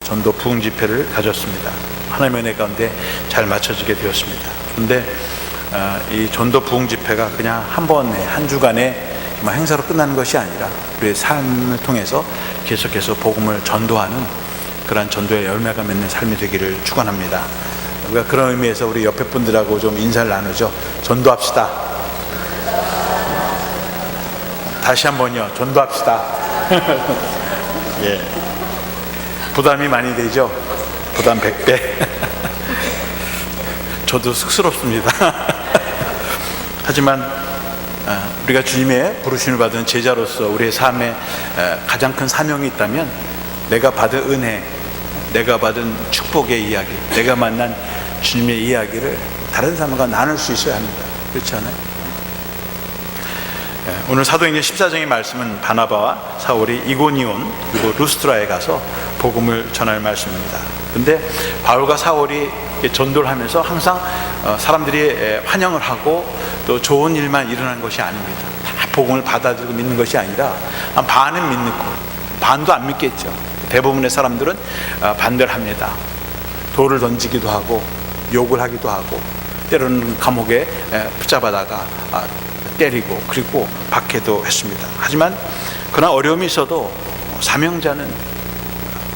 전도 부흥 집회를 가졌습니다. 하나님의 은혜 가운데 잘 마쳐지게 되었습니다. 그런데 이 전도 부흥 집회가 그냥 한 번에 한 주간의 행사로 끝나는 것이 아니라 우리의 삶을 통해서 계속해서 복음을 전도하는 그러한 전도의 열매가 맺는 삶이 되기를 축원합니다. 우리가 그런 의미에서 우리 옆에 분들하고 좀 인사를 나누죠. 전도합시다. 다시 한번요. 전도합시다. 예. 부담이 많이 되죠. 부담 100배. 저도 쑥스럽습니다. 하지만 우리가 주님의 부르심을 받은 제자로서 우리의 삶에 가장 큰 사명이 있다면 내가 받은 은혜, 내가 받은 축복의 이야기, 내가 만난 주님의 이야기를 다른 사람과 나눌 수 있어야 합니다. 그렇지 않아요? 오늘 사도행전 14장의 말씀은 바나바와 사울이 이고니온 그리고 루스트라에 가서 복음을 전할 말씀입니다. 그런데 바울과 사울이 전도를 하면서 항상 사람들이 환영을 하고 또 좋은 일만 일어나는 것이 아닙니다. 다 복음을 받아들이고 믿는 것이 아니라 한 반은 믿는 거, 반도 안 믿겠죠. 대부분의 사람들은 반대를 합니다. 돌을 던지기도 하고 욕을 하기도 하고 때로는 감옥에 붙잡아다가 때리고 그리고 박해도 했습니다. 하지만 그러나 어려움이 있어도 사명자는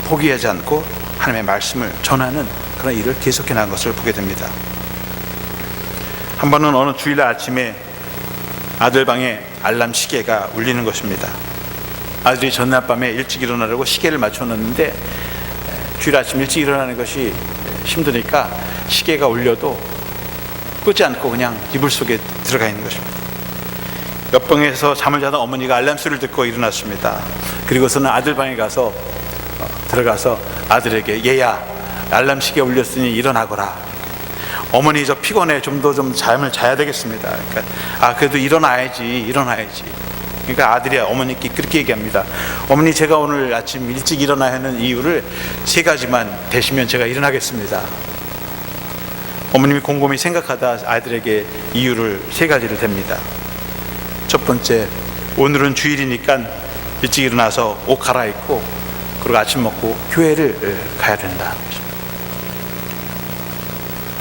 포기하지 않고 하나님의 말씀을 전하는 그런 일을 계속해 나간 것을 보게 됩니다. 한 번은 어느 주일날 아침에 아들 방에 알람 시계가 울리는 것입니다. 아들이 전날 밤에 일찍 일어나려고 시계를 맞춰놓는데 주일 아침 일찍 일어나는 것이 힘드니까 시계가 울려도 끄지 않고 그냥 이불 속에 들어가 있는 것입니다. 옆방에서 잠을 자던 어머니가 알람 소리를 듣고 일어났습니다. 그리고서는 아들 방에 가서 들어가서 아들에게 얘야 알람 시계 울렸으니 일어나거라. 어머니 저 피곤해 좀 더 잠을 자야 되겠습니다. 그러니까 그래도 일어나야지. 그러니까 아들이 어머니께 그렇게 얘기합니다. 어머니 제가 오늘 아침 일찍 일어나야 하는 이유를 3가지만 되시면 제가 일어나겠습니다. 어머님이 곰곰이 생각하다 아들에게 이유를 3가지를 댑니다. 첫 번째, 오늘은 주일이니까 일찍 일어나서 옷 갈아입고 그리고 아침 먹고 교회를 가야 된다.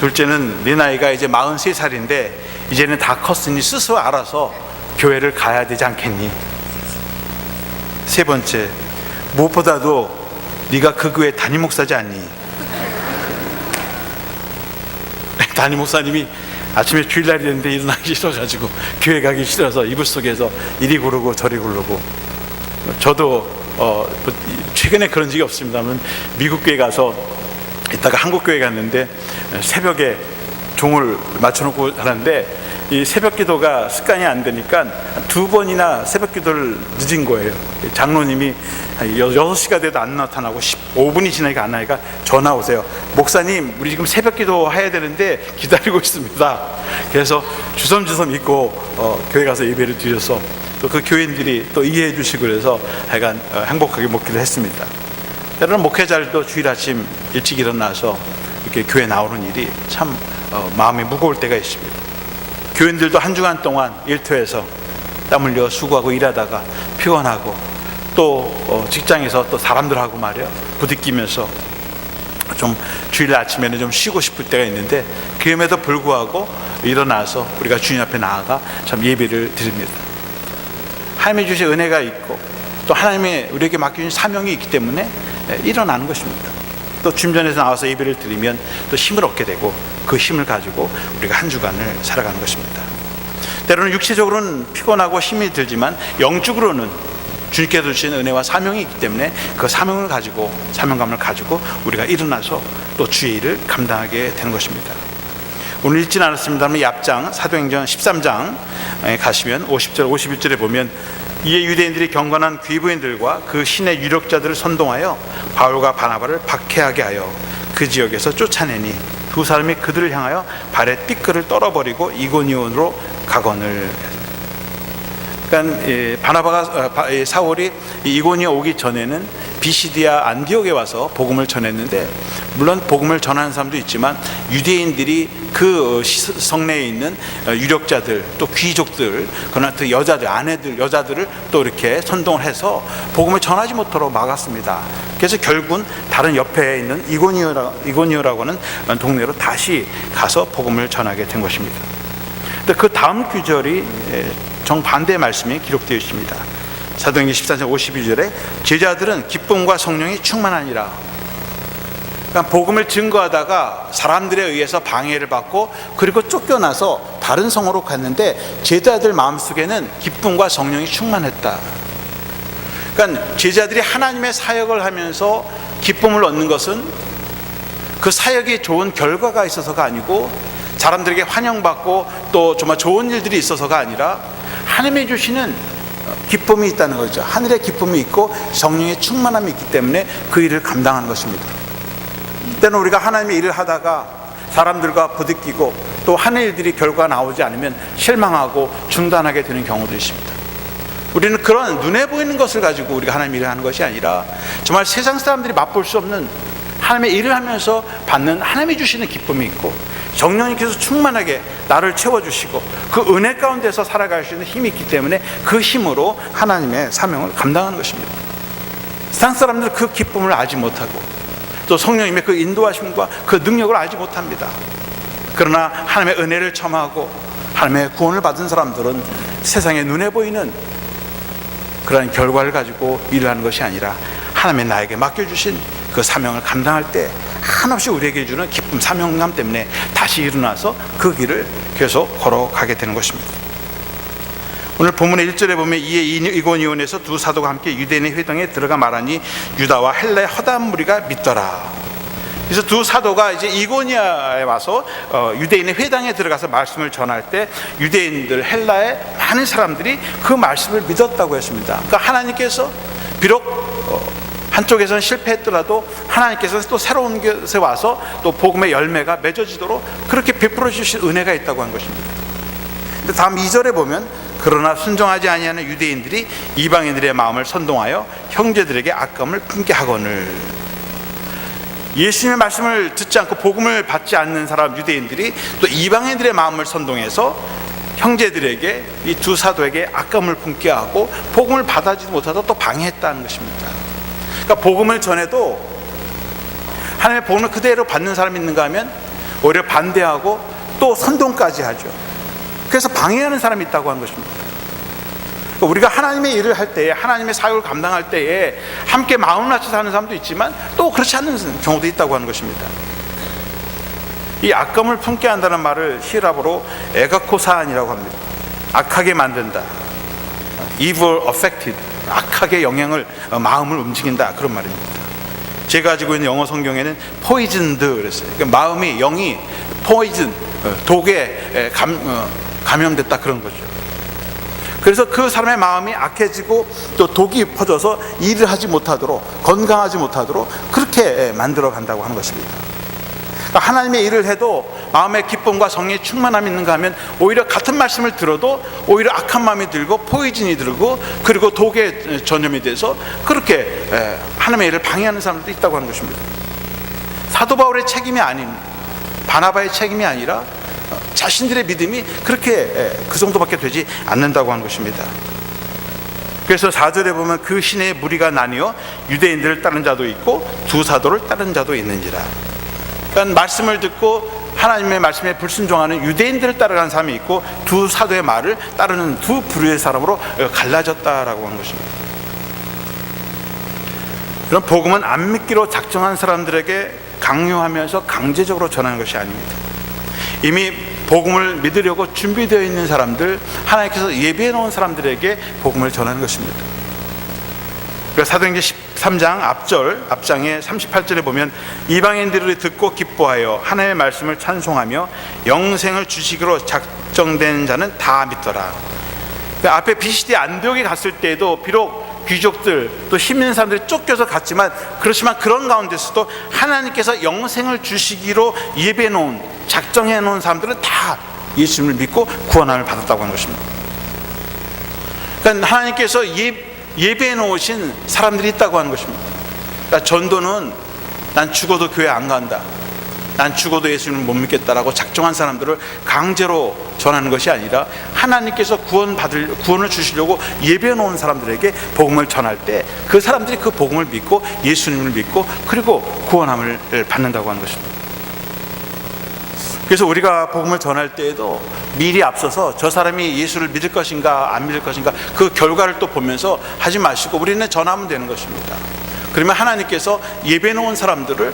둘째는 네 나이가 이제 43살인데 이제는 다 컸으니 스스로 알아서 교회를 가야 되지 않겠니? 세 번째, 무엇보다도 네가 그 교회 담임 목사지 않니? 담임 목사님이 아침에 주일날이 됐는데 일어나기 싫어가지고 교회 가기 싫어서 이불 속에서 이리 구르고 저리 구르고. 저도 최근에 그런 적이 없습니다만 미국 교회 가서 이따가 한국 교회 갔는데 새벽에 종을 맞춰놓고 하는데 이 새벽 기도가 습관이 안 되니까 2번이나 새벽 기도를 늦은 거예요. 장로님이 6시가 돼도 안 나타나고 15분이 지나니까 안 나니까 전화 오세요. 목사님 우리 지금 새벽 기도 해야 되는데 기다리고 있습니다. 그래서 주섬주섬 입고 교회 가서 예배를 드려서 또 그 교인들이 또 이해해 주시고 그래서 하여간 행복하게 먹기를 했습니다. 때로는 목회자들도 주일 아침 일찍 일어나서 이렇게 교회 나오는 일이 참 마음이 무거울 때가 있습니다. 교인들도 한 주간 동안 일터에서 땀 흘려 수고하고 일하다가 피곤하고 또 직장에서 또 사람들하고 말이야 부딪히면서 좀 주일 아침에는 좀 쉬고 싶을 때가 있는데 그럼에도 불구하고 일어나서 우리가 주님 앞에 나아가 참 예배를 드립니다. 하나님이 주신 은혜가 있고 또 하나님이 우리에게 맡겨준 사명이 있기 때문에 일어나는 것입니다. 또 주님전에서 나와서 예배를 드리면 또 힘을 얻게 되고 그 힘을 가지고 우리가 한 주간을 살아가는 것입니다. 때로는 육체적으로는 피곤하고 힘이 들지만 영적으로는 주님께서 주신 은혜와 사명이 있기 때문에 그 사명을 가지고 사명감을 가지고 우리가 일어나서 또 주의 일을 감당하게 되는 것입니다. 오늘 읽지는 않았습니다만 이 앞장 사도행전 13장에 가시면 50절 51절에 보면 이에 유대인들이 경건한 귀부인들과 그 신의 유력자들을 선동하여 바울과 바나바를 박해하게 하여 그 지역에서 쫓아내니 두 사람이 그들을 향하여 발에 삐끌을 떨어버리고 이고니온으로 가거늘. 그러니까 사울이 이고니에 오기 전에는 비시디아 안디옥에 와서 복음을 전했는데, 물론 복음을 전하는 사람도 있지만 유대인들이 그 성내에 있는 유력자들, 또 귀족들, 그러나 또 여자들, 아내들, 여자들을 또 이렇게 선동을 해서 복음을 전하지 못하도록 막았습니다. 그래서 결국은 다른 옆에 있는 이고니오라고 하는 동네로 다시 가서 복음을 전하게 된 것입니다. 근데 그 다음 구절이 정반대의 말씀이 기록되어 있습니다. 사도행전 14장 52절에 제자들은 기쁨과 성령이 충만하니라. 그러니까 복음을 증거하다가 사람들에 의해서 방해를 받고 그리고 쫓겨나서 다른 성으로 갔는데 제자들 마음속에는 기쁨과 성령이 충만했다. 그러니까 제자들이 하나님의 사역을 하면서 기쁨을 얻는 것은 그 사역이 좋은 결과가 있어서가 아니고, 사람들에게 환영받고 또 정말 좋은 일들이 있어서가 아니라 하나님이 주시는 기쁨이 있다는 거죠. 하늘의 기쁨이 있고 성령의 충만함이 있기 때문에 그 일을 감당하는 것입니다. 때는 우리가 하나님의 일을 하다가 사람들과 부딪히고 또 하는 일들이 결과가 나오지 않으면 실망하고 중단하게 되는 경우도 있습니다. 우리는 그런 눈에 보이는 것을 가지고 우리가 하나님의 일을 하는 것이 아니라 정말 세상 사람들이 맛볼 수 없는 하나님의 일을 하면서 받는 하나님이 주시는 기쁨이 있고, 성령님께서 충만하게 나를 채워주시고 그 은혜 가운데서 살아갈 수 있는 힘이 있기 때문에 그 힘으로 하나님의 사명을 감당하는 것입니다. 세상 사람들은 그 기쁨을 알지 못하고 또 성령님의 그 인도하심과 그 능력을 알지 못합니다. 그러나 하나님의 은혜를 청하고 하나님의 구원을 받은 사람들은 세상에 눈에 보이는 그런 결과를 가지고 일을 하는 것이 아니라 하나님의 나에게 맡겨주신 그 사명을 감당할 때 한없이 우리에게 주는 기쁨, 사명감 때문에 다시 일어나서 그 길을 계속 걸어가게 되는 것입니다. 오늘 본문의 1절에 보면 이에 이고니온에서 두 사도가 함께 유대인의 회당에 들어가 말하니 유다와 헬라의 허다한 무리가 믿더라. 그래서 두 사도가 이제 이고니아에 와서 유대인의 회당에 들어가서 말씀을 전할 때 유대인들, 헬라의 많은 사람들이 그 말씀을 믿었다고 했습니다. 그러니까 하나님께서 비록 한쪽에서는 실패했더라도 하나님께서 또 새로운 곳에 와서 또 복음의 열매가 맺어지도록 그렇게 베풀어 주실 은혜가 있다고 한 것입니다. 근데 다음 2절에 보면 그러나 순종하지 아니하는 유대인들이 이방인들의 마음을 선동하여 형제들에게 악감을 품게 하거늘. 예수님의 말씀을 듣지 않고 복음을 받지 않는 사람 유대인들이 또 이방인들의 마음을 선동해서 형제들에게, 이 두 사도에게 악감을 품게 하고 복음을 받아지지 못하도록 또 방해했다는 것입니다. 그러니까 복음을 전해도 하나님의 복음을 그대로 받는 사람이 있는가 하면 오히려 반대하고 또 선동까지 하죠. 그래서 방해하는 사람이 있다고 하는 것입니다. 그러니까 우리가 하나님의 일을 할 때에, 하나님의 사역을 감당할 때에 함께 마음 같이 사는 사람도 있지만 또 그렇지 않은 경우도 있다고 하는 것입니다. 이 악감을 품게 한다는 말을 히라보로 에가코사안이라고 합니다. 악하게 만든다, evil affected, 악하게 영향을, 마음을 움직인다, 그런 말입니다. 제가 가지고 있는 영어 성경에는 poisoned 그랬어요. 그러니까 마음이, 영이 poison, 독에 감염됐다, 그런 거죠. 그래서 그 사람의 마음이 악해지고 또 독이 퍼져서 일을 하지 못하도록, 건강하지 못하도록 그렇게 만들어 간다고 하는 것입니다. 그러니까 하나님의 일을 해도 마음의 기쁨과 성령의 충만함이 있는가 하면 오히려 같은 말씀을 들어도 오히려 악한 마음이 들고 포이즌이 들고 그리고 독에 전염이 돼서 그렇게 하나님의 일을 방해하는 사람들도 있다고 하는 것입니다. 사도 바울의 책임이 아닌, 바나바의 책임이 아니라 자신들의 믿음이 그렇게 그 정도밖에 되지 않는다고 하는 것입니다. 그래서 4절에 보면 그 시내에 무리가 나뉘어 유대인들을 따른 자도 있고 두 사도를 따른 자도 있는지라. 그러니까 말씀을 듣고 하나님의 말씀에 불순종하는 유대인들을 따라가는 사람이 있고 두 사도의 말을 따르는 두 부류의 사람으로 갈라졌다라고 하는 것입니다. 그럼 복음은 안 믿기로 작정한 사람들에게 강요하면서 강제적으로 전하는 것이 아닙니다. 이미 복음을 믿으려고 준비되어 있는 사람들, 하나님께서 예비해 놓은 사람들에게 복음을 전하는 것입니다. 그래서 사도행전 13장 앞장의 38절에 보면 이방인들이 듣고 기뻐하여 하나님의 말씀을 찬송하며 영생을 주시기로 작정된 자는 다 믿더라. 그러니까 앞에 비시디 안디옥에 갔을 때에도 비록 귀족들 또 힘 있는 사람들이 쫓겨서 갔지만, 그렇지만 그런 가운데서도 하나님께서 영생을 주시기로 예배해 놓은, 작정해 놓은 사람들은 다 예수님을 믿고 구원함을 받았다고 하는 것입니다. 그러니까 하나님께서 예배해 놓으신 사람들이 있다고 하는 것입니다. 그러니까 전도는 난 죽어도 교회 안 간다, 난 죽어도 예수님을 못 믿겠다라고 작정한 사람들을 강제로 전하는 것이 아니라 하나님께서 구원을 주시려고 예배해 놓은 사람들에게 복음을 전할 때 그 사람들이 그 복음을 믿고 예수님을 믿고 그리고 구원함을 받는다고 하는 것입니다. 그래서 우리가 복음을 전할 때에도 미리 앞서서 저 사람이 예수를 믿을 것인가 안 믿을 것인가 그 결과를 또 보면서 하지 마시고 우리는 전하면 되는 것입니다. 그러면 하나님께서 예배해 놓은 사람들을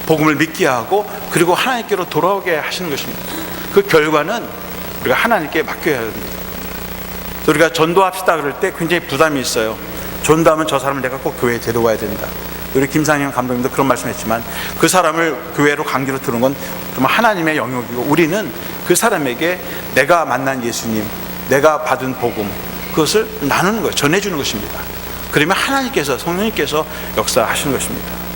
복음을 믿게 하고 그리고 하나님께로 돌아오게 하시는 것입니다. 그 결과는 우리가 하나님께 맡겨야 합니다. 우리가 전도합시다 그럴 때 굉장히 부담이 있어요. 전도하면 저 사람을 내가 꼭 교회에 데려와야 된다. 우리 김상현 감독님도 그런 말씀했지만 그 사람을 교회로 강제로 들은 건 정말 하나님의 영역이고 우리는 그 사람에게 내가 만난 예수님, 내가 받은 복음 그것을 나누는 거예요. 전해주는 것입니다. 그러면 하나님께서 성령님께서 역사하시는 것입니다.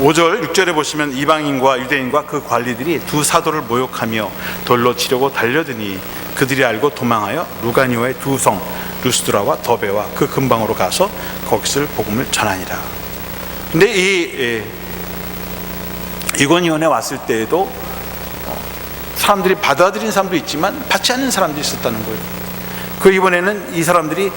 5절 6절에 보시면 이방인과 유대인과 그 관리들이 두 사도를 모욕하며 돌로 치려고 달려드니 그들이 알고 도망하여 루가니오의 두 성 루스드라와 더베와 그 근방으로 가서 거기서 복음을 전하니라. 근데 이 이고니온에 왔을 때에도 사람들이 받아들인 사람도 있지만 받지 않는 사람도 있었다는 거예요. 그 이번에는 이 사람들이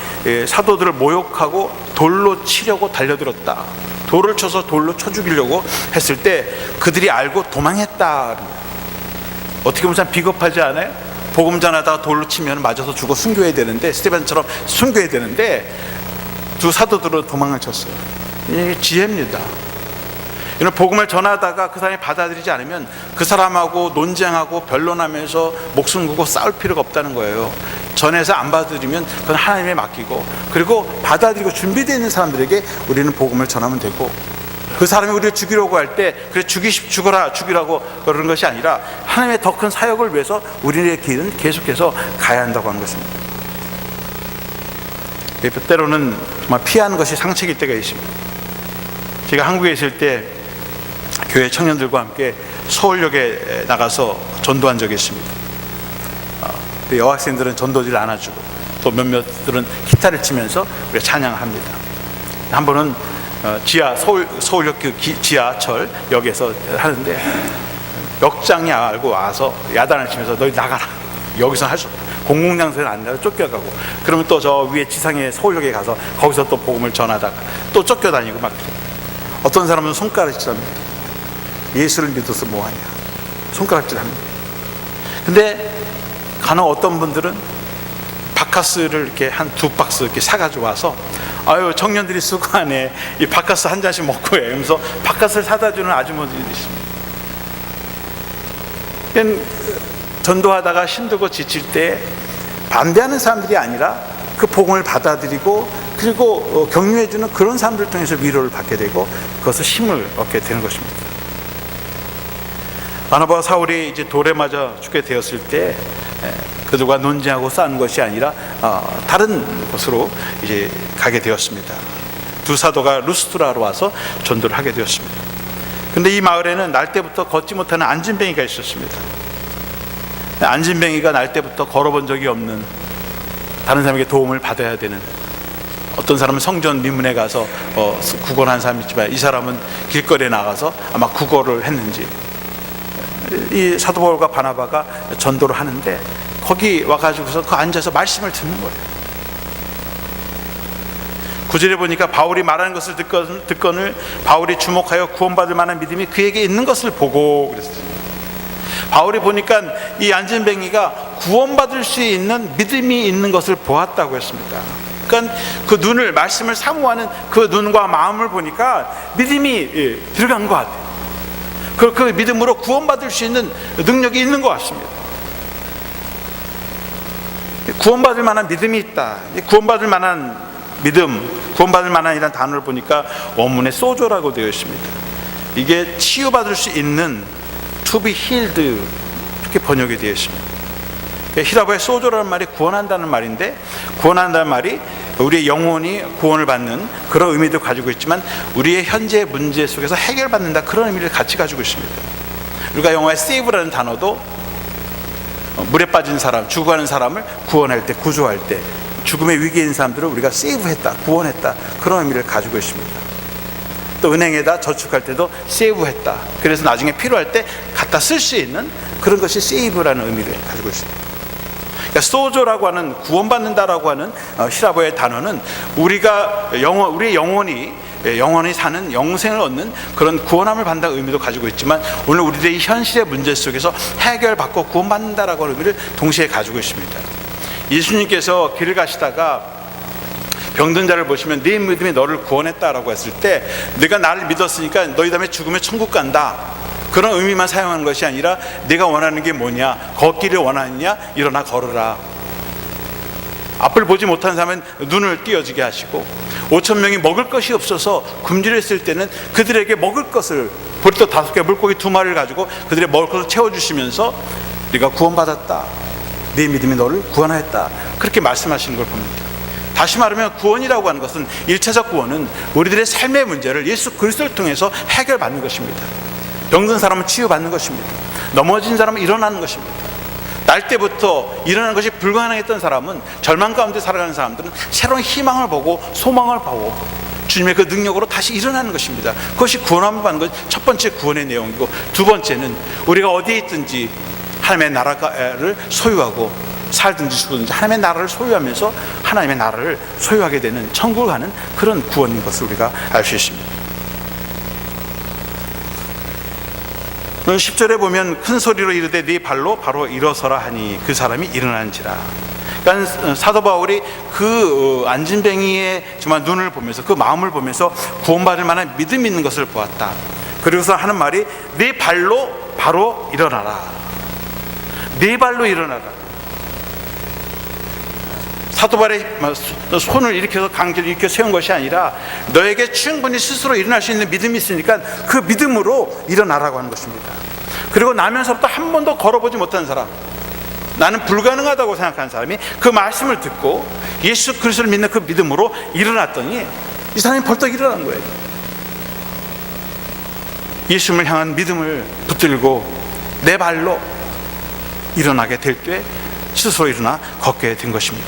사도들을 모욕하고 돌로 치려고 달려들었다. 돌을 쳐서 돌로 쳐 죽이려고 했을 때 그들이 알고 도망했다. 어떻게 보면 참 비겁하지 않아요? 복음 전하다가 돌로 치면 맞아서 죽어 순교해야 되는데 스테반처럼 순교해야 되는데 두 사도들은 도망을 쳤어요. 이게 지혜입니다. 이런 복음을 전하다가 그 사람이 받아들이지 않으면 그 사람하고 논쟁하고 변론하면서 목숨 걸고 싸울 필요가 없다는 거예요. 전해서 안 받아들이면 그건 하나님에 맡기고 그리고 받아들이고 준비되어 있는 사람들에게 우리는 복음을 전하면 되고 그 사람이 우리를 죽이려고 할 때 그래 죽이라고 그러는 것이 아니라 하나님의 더 큰 사역을 위해서 우리의 길은 계속해서 가야 한다고 하는 것입니다. 때로는 정말 피하는 것이 상책일 때가 있습니다. 제가 한국에 있을 때 교회 청년들과 함께 서울역에 나가서 전도한 적이 있습니다. 여학생들은 전도지를 안아주고 또 몇몇들은 기타를 치면서 우리가 찬양합니다. 한 번은 서울역 그 지하철 역에서 하는데 역장이 알고 와서 야단을 치면서 너희 나가라, 여기서 할 수 없다, 공공장소에는 안 나가, 쫓겨가고 그러면 또 저 위에 지상에 서울역에 가서 거기서 또 복음을 전하다가 또 쫓겨다니고 막 어떤 사람은 손가락질합니다. 예수를 믿어서 뭐하냐 손가락질합니다. 근데 간혹 어떤 분들은 바카스를 이렇게 한 두 박스 이렇게 사가지고 와서 아유 청년들이 수고하네, 이 바카스 한 잔씩 먹고 해 하면서 바카스를 사다 주는 아주머니들이 있습니다. 전도하다가 힘들고 지칠 때 반대하는 사람들이 아니라 그 복음을 받아들이고 그리고 격려해 주는 그런 사람들을 통해서 위로를 받게 되고 그것을 힘을 얻게 되는 것입니다. 바나바와 사울이 이제 돌에 맞아 죽게 되었을 때 그들과 논쟁하고 싸우는 것이 아니라 다른 곳으로 이제 가게 되었습니다. 두 사도가 루스드라로 와서 전도를 하게 되었습니다. 근데 이 마을에는 날 때부터 걷지 못하는 안진뱅이가 있었습니다. 안진뱅이가 날 때부터 걸어본 적이 없는, 다른 사람에게 도움을 받아야 되는, 어떤 사람은 성전 미문에 가서 구걸을 한 사람이 있지만 이 사람은 길거리에 나가서 아마 구걸을 했는지 이 사도 바울과 바나바가 전도를 하는데 거기 와가지고서 그 앉아서 말씀을 듣는 거예요. 9절에 보니까 바울이 말하는 것을 듣거늘 바울이 주목하여 구원받을 만한 믿음이 그에게 있는 것을 보고 그랬어요. 바울이 보니까 이 안진뱅이가 구원받을 수 있는 믿음이 있는 것을 보았다고 했습니다. 그러니까 그 눈을, 말씀을 사모하는 그 눈과 마음을 보니까 믿음이 들어간 것 같아요. 그 믿음으로 구원받을 수 있는 능력이 있는 것 같습니다. 구원받을 만한 믿음이 있다. 구원받을 만한 믿음, 구원받을 만한이라는 단어를 보니까 원문에 소조라고 되어 있습니다. 이게 치유받을 수 있는, to be healed 이렇게 번역이 되어 있습니다. 히라보의 소조라는 말이 구원한다는 말인데, 구원한다는 말이 우리의 영혼이 구원을 받는 그런 의미도 가지고 있지만 우리의 현재 문제 속에서 해결받는다, 그런 의미를 같이 가지고 있습니다. 우리가 영어의 save라는 단어도 물에 빠진 사람, 죽어가는 사람을 구원할 때, 구조할 때 죽음의 위기에 있는 사람들을 우리가 세이브했다, 구원했다, 그런 의미를 가지고 있습니다. 또 은행에다 저축할 때도 세이브했다, 그래서 나중에 필요할 때 갖다 쓸 수 있는 그런 것이 세이브라는 의미를 가지고 있습니다. 그러니까 소조라고 하는, 구원받는다라고 하는 히라보의 단어는 우리의 영원히 사는 영생을 얻는 그런 구원함을 받는다는 의미도 가지고 있지만, 오늘 우리들의 현실의 문제 속에서 해결받고 구원받는다라고 하는 의미를 동시에 가지고 있습니다. 예수님께서 길을 가시다가 병든 자를 보시면 네 믿음이 너를 구원했다라고 했을 때, 네가 나를 믿었으니까 너희 다음에 죽으면 천국 간다, 그런 의미만 사용하는 것이 아니라 내가 원하는 게 뭐냐, 걷기를 원하느냐, 일어나 걸으라. 앞을 보지 못하는 사람은 눈을 띄어지게 하시고, 5천 명이 먹을 것이 없어서 굶주렸을 때는 그들에게 먹을 것을, 보리떡 5개, 물고기 2마리를 가지고 그들의 먹을 것을 채워주시면서 네가 구원받았다, 네 믿음이 너를 구원하였다, 그렇게 말씀하시는 걸 봅니다. 다시 말하면 구원이라고 하는 것은, 1차적 구원은 우리들의 삶의 문제를 예수 그리스도를 통해서 해결받는 것입니다. 병든 사람은 치유받는 것입니다. 넘어진 사람은 일어나는 것입니다. 날 때부터 일어나는 것이 불가능했던 사람은, 절망 가운데 살아가는 사람들은 새로운 희망을 보고 소망을 보고 주님의 그 능력으로 다시 일어나는 것입니다. 그것이 구원함을 받는 것이 첫 번째 구원의 내용이고, 두 번째는 우리가 어디에 있든지 하나님의 나라를 소유하고, 살든지 죽든지 하나님의 나라를 소유하면서 하나님의 나라를 소유하게 되는, 천국을 가는 그런 구원인 것을 우리가 알 수 있습니다. 10절에 보면 큰 소리로 이르되 네 발로 바로 일어서라 하니 그 사람이 일어난지라. 그러니까 사도 바울이 그 안진뱅이의 정말 눈을 보면서, 그 마음을 보면서 구원받을 만한 믿음이 있는 것을 보았다. 그리고서 하는 말이 네 발로 바로 일어나라. 네 발로 일어나라. 사도 바울의 손을 일으켜서 강제로 일으켜 세운 것이 아니라, 너에게 충분히 스스로 일어날 수 있는 믿음이 있으니까 그 믿음으로 일어나라고 하는 것입니다. 그리고 나면서부터 한 번도 걸어보지 못한 사람, 나는 불가능하다고 생각하는 사람이 그 말씀을 듣고 예수 그리스도를 믿는 그 믿음으로 일어났더니 이 사람이 벌떡 일어난 거예요. 예수님을 향한 믿음을 붙들고 내 발로 일어나게 될 때 스스로 일어나 걷게 된 것입니다.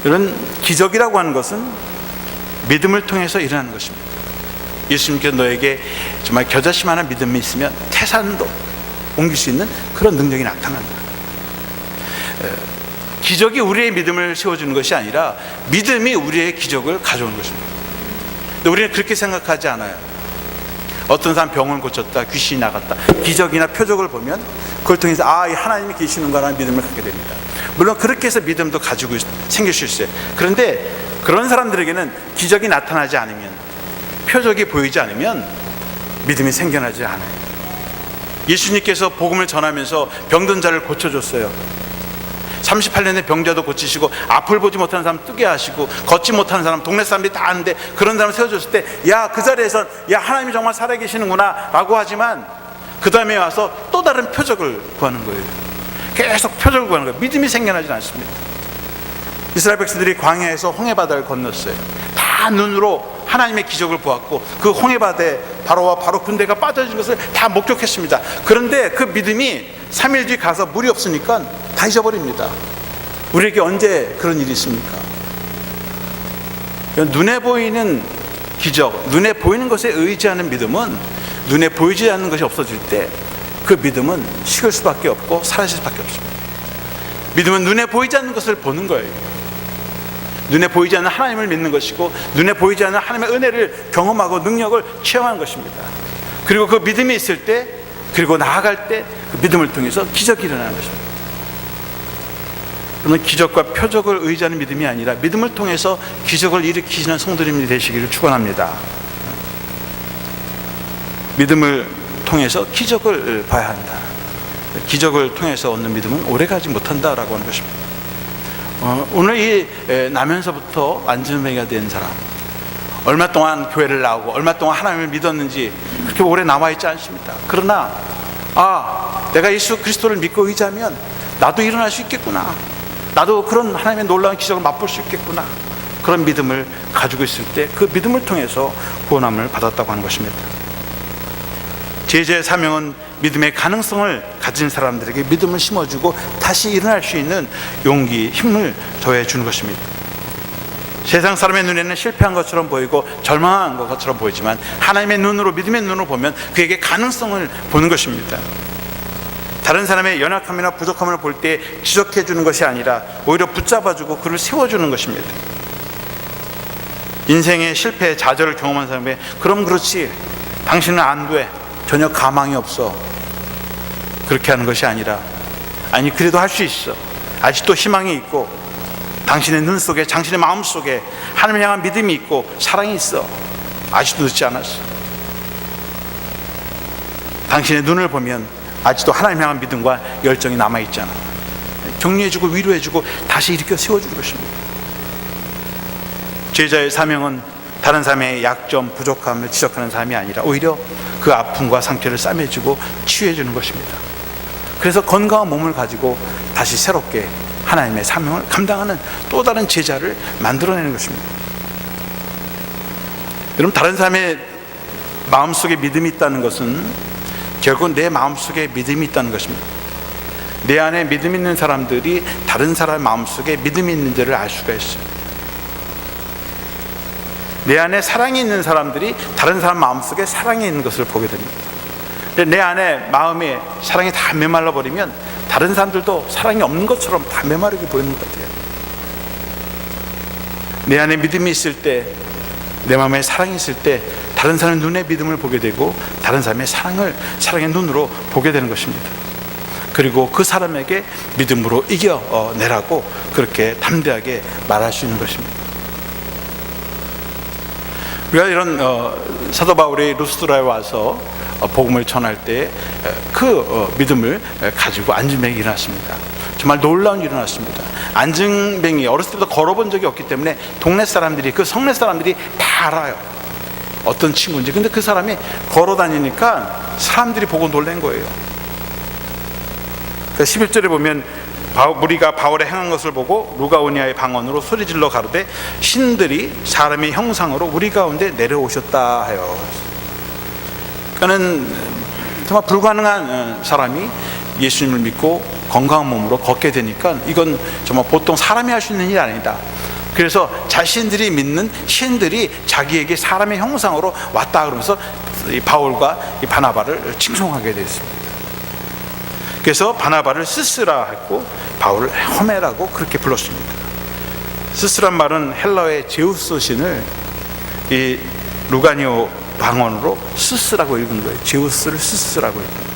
이런 기적이라고 하는 것은 믿음을 통해서 일어나는 것입니다. 예수님께서 너에게 정말 겨자씨만한 믿음이 있으면 태산도 옮길 수 있는 그런 능력이 나타난다. 기적이 우리의 믿음을 세워주는 것이 아니라 믿음이 우리의 기적을 가져오는 것입니다. 근데 우리는 그렇게 생각하지 않아요. 어떤 사람 병을 고쳤다, 귀신이 나갔다, 기적이나 표적을 보면 그걸 통해서 하나님이 계시는구나 믿음을 갖게 됩니다. 물론 그렇게 해서 믿음도 가지고 생길 수 있어요. 그런데 그런 사람들에게는 기적이 나타나지 않으면, 표적이 보이지 않으면 믿음이 생겨나지 않아요. 예수님께서 복음을 전하면서 병든 자를 고쳐줬어요. 38년의 병자도 고치시고, 앞을 보지 못하는 사람 뜨게 하시고, 걷지 못하는 사람, 동네 사람들이 다 아는데 그런 사람 세워줬을 때, 그 자리에서 하나님이 정말 살아계시는구나 라고 하지만, 그 다음에 와서 또 다른 표적을 구하는 거예요. 계속 표적을 구하는 거예요. 믿음이 생겨나지 않습니다. 이스라엘 백성들이 광야에서 홍해바다를 건넜어요. 다 눈으로 하나님의 기적을 보았고, 그 홍해바다에 바로와 바로 군대가 빠져진 것을 다 목격했습니다. 그런데 그 믿음이 3일 뒤 가서 물이 없으니까 다 잊어버립니다. 우리에게 언제 그런 일이 있습니까? 눈에 보이는 기적, 눈에 보이는 것에 의지하는 믿음은, 눈에 보이지 않는 것이 없어질 때 그 믿음은 식을 수밖에 없고 사라질 수밖에 없습니다. 믿음은 눈에 보이지 않는 것을 보는 거예요. 눈에 보이지 않는 하나님을 믿는 것이고, 눈에 보이지 않는 하나님의 은혜를 경험하고 능력을 체험하는 것입니다. 그리고 그 믿음이 있을 때, 그리고 나아갈 때 그 믿음을 통해서 기적이 일어나는 것입니다. 그러면 기적과 표적을 의지하는 믿음이 아니라 믿음을 통해서 기적을 일으키시는 성도님이 되시기를 축원합니다. 믿음을 통해서 기적을 봐야 한다. 기적을 통해서 얻는 믿음은 오래가지 못한다라고 하는 것입니다. 오늘 이 나면서부터 안진뱅이가 된 사람, 얼마 동안 교회를 나오고 얼마 동안 하나님을 믿었는지 그렇게 오래 남아있지 않습니다. 그러나 내가 예수 그리스도를 믿고 의지하면 나도 일어날 수 있겠구나, 나도 그런 하나님의 놀라운 기적을 맛볼 수 있겠구나, 그런 믿음을 가지고 있을 때 그 믿음을 통해서 구원함을 받았다고 하는 것입니다. 제자의 사명은 믿음의 가능성을 가진 사람들에게 믿음을 심어주고 다시 일어날 수 있는 용기, 힘을 더해 주는 것입니다. 세상 사람의 눈에는 실패한 것처럼 보이고 절망한 것처럼 보이지만 하나님의 눈으로, 믿음의 눈으로 보면 그에게 가능성을 보는 것입니다. 다른 사람의 연약함이나 부족함을 볼 때 지적해 주는 것이 아니라 오히려 붙잡아주고 그를 세워주는 것입니다. 인생의 실패, 좌절을 경험한 사람에게 그럼 그렇지, 당신은 안 돼, 전혀 가망이 없어, 그렇게 하는 것이 아니라 아니 그래도 할 수 있어, 아직도 희망이 있고 당신의 눈 속에, 당신의 마음 속에 하나님을 향한 믿음이 있고 사랑이 있어, 아직도 늦지 않았어. 당신의 눈을 보면 아직도 하나님 향한 믿음과 열정이 남아있잖아. 격려해주고 위로해주고 다시 일으켜 세워주는 것입니다. 제자의 사명은 다른 사람의 약점, 부족함을 지적하는 삶이 아니라 오히려 그 아픔과 상처를 싸매주고 치유해주는 것입니다. 그래서 건강한 몸을 가지고 다시 새롭게 하나님의 사명을 감당하는 또 다른 제자를 만들어내는 것입니다. 여러분, 다른 사람의 마음속에 믿음이 있다는 것은 결국 내 마음속에 믿음이 있다는 것입니다. 내 안에 믿음 있는 사람들이 다른 사람의 마음속에 믿음이 있는지를 알 수가 있어요. 내 안에 사랑이 있는 사람들이 다른 사람 마음속에 사랑이 있는 것을 보게 됩니다. 근데 내 안에 마음에 사랑이 다 메말라 버리면 다른 사람들도 사랑이 없는 것처럼 다 메마르게 보이는 것 같아요. 내 안에 믿음이 있을 때, 내 마음에 사랑이 있을 때 다른 사람의 눈에 믿음을 보게 되고 다른 사람의 사랑의 눈으로 보게 되는 것입니다. 그리고 그 사람에게 믿음으로 이겨내라고 그렇게 담대하게 말할 수 있는 것입니다. 우리가 이런 사도 바울이 루스드라에 와서 복음을 전할 때 그 믿음을 가지고 안진뱅이 일어났습니다. 정말 놀라운 일이 일어났습니다. 안진뱅이 어렸을 때부터 걸어본 적이 없기 때문에 동네 사람들이, 그 성내 사람들이 다 알아요, 어떤 친구인지. 근데 그 사람이 걸어 다니니까 사람들이 보고 놀란 거예요. 11절에 보면 무리가 바울의 행한 것을 보고 루가오니아의 방언으로 소리질러 가로되 신들이 사람의 형상으로 우리 가운데 내려오셨다 하여. 그러니까는 정말 불가능한 사람이 예수님을 믿고 건강한 몸으로 걷게 되니까 이건 정말 보통 사람이 할 수 있는 일이 아니다. 그래서 자신들이 믿는 신들이 자기에게 사람의 형상으로 왔다 그러면서 이 바울과 이 바나바를 칭송하게 됐습니다. 그래서 바나바를 스스라 했고 바울을 허메라고 그렇게 불렀습니다. 스스란 말은 헬라어의 제우스 신을 이 루가니오 방언으로 스스라고 읽은 거예요. 제우스를 스스라고 읽은 거예요.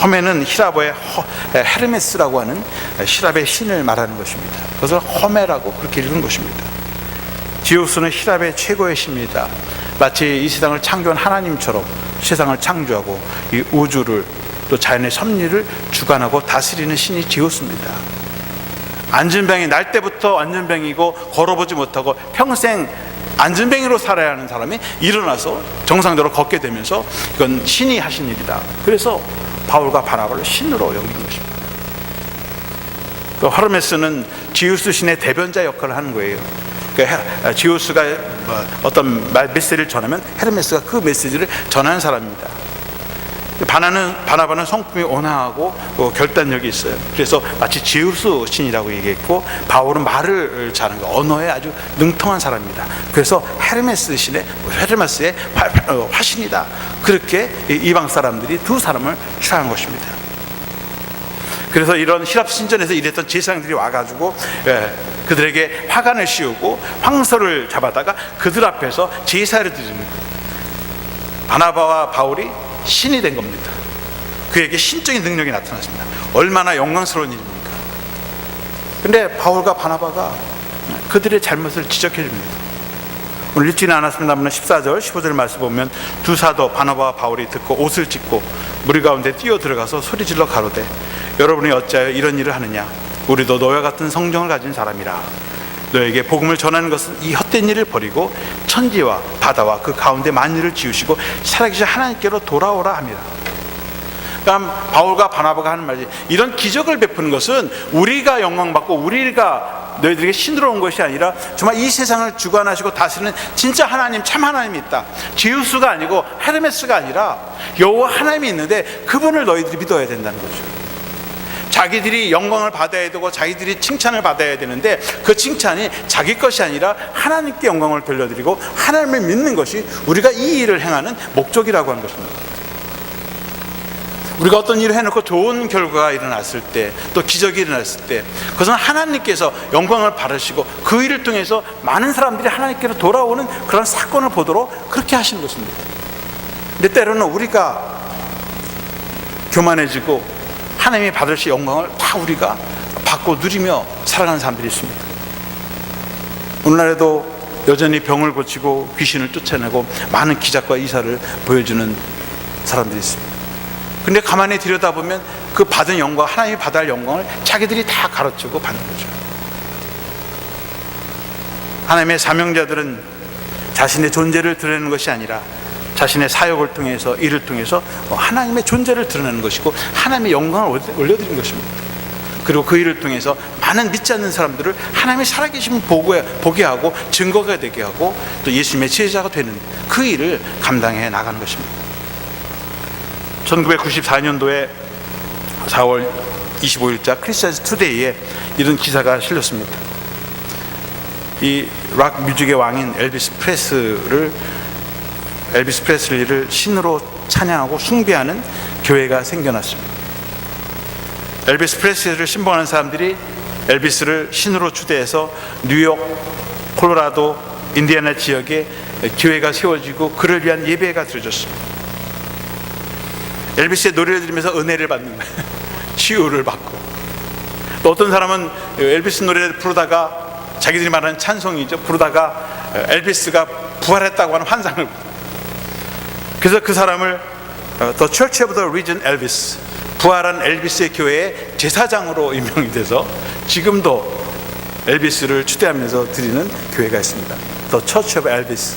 허메는 히라보의 헤르메스라고 하는 히랍의 신을 말하는 것입니다. 그것을 허메라고 그렇게 읽은 것입니다. 제우스는 히랍의 최고의 신입니다. 마치 이 세상을 창조한 하나님처럼 세상을 창조하고 이 우주를 또 자연의 섭리를 주관하고 다스리는 신이 제우스입니다. 안진뱅이 날 때부터 안진뱅이고 걸어보지 못하고 평생 안진뱅이로 살아야 하는 사람이 일어나서 정상적으로 걷게 되면서 이건 신이 하신 일이다. 그래서 바울과 바나바를 신으로 여긴 것입니다. 그 헤르메스는 지우스 신의 대변자 역할을 하는 거예요. 그러니까 지우스가 어떤 메시지를 전하면 헤르메스가 그 메시지를 전하는 사람입니다. 바나바는 성품이 온화하고 결단력이 있어요. 그래서 마치 제우스 신이라고 얘기했고, 바울은 말을 잘하는 거, 언어에 아주 능통한 사람입니다. 그래서 헤르메스의 화신이다. 그렇게 이방 사람들이 두 사람을 취한 것입니다. 그래서 이런 히랍 신전에서 일했던 제사장들이 와가지고 그들에게 화관을 씌우고 황소를 잡아다가 그들 앞에서 제사를 드리는 거예요. 바나바와 바울이 신이 된 겁니다. 그에게 신적인 능력이 나타났습니다. 얼마나 영광스러운 일입니까? 그런데 바울과 바나바가 그들의 잘못을 지적해 줍니다. 오늘 읽지는 않았습니다만 14절 15절 말씀 보면 두 사도 바나바와 바울이 듣고 옷을 찢고 무리 가운데 뛰어 들어가서 소리질러 가로되 여러분이 어찌하여 이런 일을 하느냐? 우리도 너와 같은 성정을 가진 사람이라. 너에게 복음을 전하는 것은 이 헛된 일을 버리고 천지와 바다와 그 가운데 만유를 지으시고 살아계신 하나님께로 돌아오라 합니다. 그러니까 바울과 바나바가 하는 말이, 이런 기적을 베푸는 것은 우리가 영광받고 우리가 너희들에게 신으로 온 것이 아니라 정말 이 세상을 주관하시고 다스리는 진짜 하나님, 참 하나님이 있다. 제우스가 아니고 헤르메스가 아니라 여호와 하나님이 있는데 그분을 너희들이 믿어야 된다는 거죠. 자기들이 영광을 받아야 되고 자기들이 칭찬을 받아야 되는데 그 칭찬이 자기 것이 아니라 하나님께 영광을 돌려드리고 하나님을 믿는 것이 우리가 이 일을 행하는 목적이라고 하는 것입니다. 우리가 어떤 일을 해놓고 좋은 결과가 일어났을 때, 또 기적이 일어났을 때, 그것은 하나님께서 영광을 받으시고 그 일을 통해서 많은 사람들이 하나님께로 돌아오는 그런 사건을 보도록 그렇게 하시는 것입니다. 근데 때로는 우리가 교만해지고 하나님이 받으실 영광을 다 우리가 받고 누리며 살아가는 사람들이 있습니다. 오늘날에도 여전히 병을 고치고 귀신을 쫓아내고 많은 기적과 이사를 보여주는 사람들이 있습니다. 근데 가만히 들여다보면 그 받은 영광, 하나님이 받아야 할 영광을 자기들이 다 가르치고 받는 거죠. 하나님의 사명자들은 자신의 존재를 드러내는 것이 아니라 자신의 사역을 통해서, 일을 통해서 하나님의 존재를 드러내는 것이고 하나님의 영광을 올려드리는 것입니다. 그리고 그 일을 통해서 많은 믿지 않는 사람들을 하나님의 살아계심을 보게 하고 증거가 되게 하고 또 예수님의 제자가 되는 그 일을 감당해 나가는 것입니다. 1994년도에 4월 25일자 크리스천스 투데이에 이런 기사가 실렸습니다. 이 락 뮤직의 왕인 엘비스 프레슬리를 신으로 찬양하고 숭배하는 교회가 생겨났습니다. 엘비스 프레슬리를 신봉하는 사람들이 엘비스를 신으로 추대해서 뉴욕, 콜로라도, 인디애나 지역에 교회가 세워지고 그를 위한 예배가 드려졌습니다. 엘비스의 노래를 들으면서 은혜를 받는 거예요. 치유를 받고. 또 어떤 사람은 엘비스 노래를 부르다가 자기들이 말하는 찬송이죠. 부르다가 엘비스가 부활했다고 하는 환상을 보고. 그래서 그 사람을 The Church of the Risen Elvis, 부활한 엘비스의 교회의 제사장으로 임명이 돼서 지금도 엘비스를 추대하면서 드리는 교회가 있습니다. The Church of Elvis.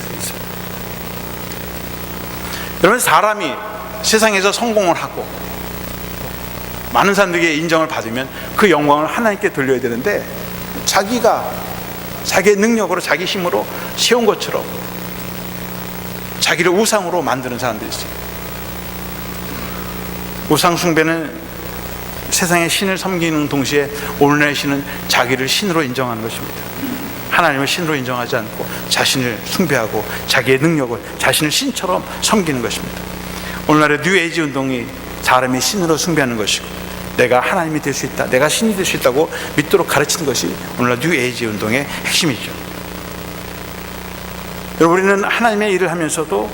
여러분, 사람이 세상에서 성공을 하고 많은 사람들에게 인정을 받으면 그 영광을 하나님께 돌려야 되는데 자기의 능력으로 자기 힘으로 세운 것처럼 자기를 우상으로 만드는 사람들이 있어요. 우상 숭배는 세상의 신을 섬기는 동시에 오늘날의 신은 자기를 신으로 인정하는 것입니다. 하나님을 신으로 인정하지 않고 자신을 숭배하고 자기의 능력을 자신을 신처럼 섬기는 것입니다. 오늘날의 뉴에이지 운동이 사람이 신으로 숭배하는 것이고 내가 하나님이 될 수 있다, 내가 신이 될 수 있다고 믿도록 가르치는 것이 오늘날 뉴에이지 운동의 핵심이죠. 여러분, 우리는 하나님의 일을 하면서도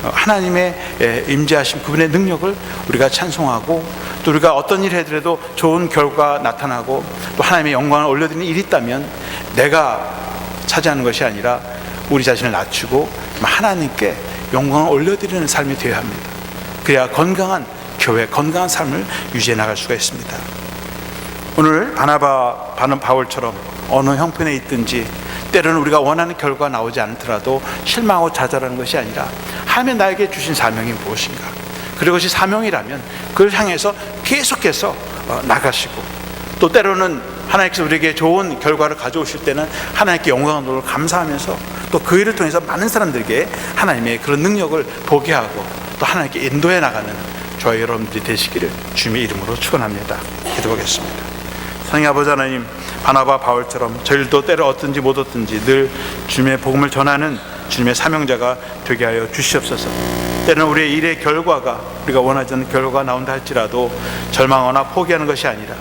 하나님의 임재하심, 그분의 능력을 우리가 찬송하고 또 우리가 어떤 일을 하더라도 좋은 결과 나타나고 또 하나님의 영광을 올려드리는 일이 있다면 내가 차지하는 것이 아니라 우리 자신을 낮추고 하나님께 영광을 올려드리는 삶이 되어야 합니다. 그래야 건강한 교회, 건강한 삶을 유지해 나갈 수가 있습니다. 오늘 바울처럼 어느 형편에 있든지 때로는 우리가 원하는 결과가 나오지 않더라도 실망하고 좌절하는 것이 아니라 하나님이 나에게 주신 사명이 무엇인가, 그리고 그것이 사명이라면 그걸 향해서 계속해서 나가시고 또 때로는 하나님께서 우리에게 좋은 결과를 가져오실 때는 하나님께 영광을 감사하면서 또 그 일을 통해서 많은 사람들에게 하나님의 그런 능력을 보게 하고 또 하나님께 인도해 나가는 저희 여러분들이 되시기를 주님의 이름으로 축원합니다. 기도하겠습니다. 성령 아버지 하나님, 바나바 바울처럼 저희들도 때로 얻든지 못 얻든지 늘 주님의 복음을 전하는 주님의 사명자가 되게 하여 주시옵소서. 때는 우리의 일의 결과가 우리가 원하지 않는 결과가 나온다 할지라도 절망하거나 포기하는 것이 아니라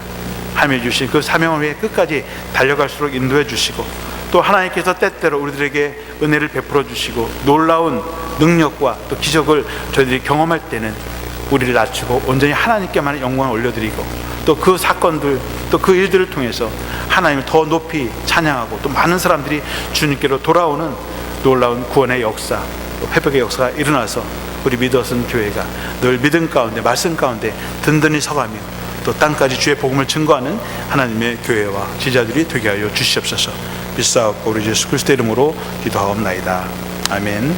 하나님이 주신 그 사명을 위해 끝까지 달려갈수록 인도해 주시고 또 하나님께서 때때로 우리들에게 은혜를 베풀어 주시고 놀라운 능력과 또 기적을 저희들이 경험할 때는 우리를 낮추고 온전히 하나님께만 영광을 올려드리고 또 그 사건들, 또 그 일들을 통해서 하나님을 더 높이 찬양하고 또 많은 사람들이 주님께로 돌아오는 놀라운 구원의 역사, 또 회복의 역사가 일어나서 우리 믿어선 교회가 늘 믿음 가운데, 말씀 가운데 든든히 서가며 또 땅까지 주의 복음을 증거하는 하나님의 교회와 지자들이 되게 하여 주시옵소서. 비싸옵고 우리 예수 그리스도 이름으로 기도하옵나이다. 아멘.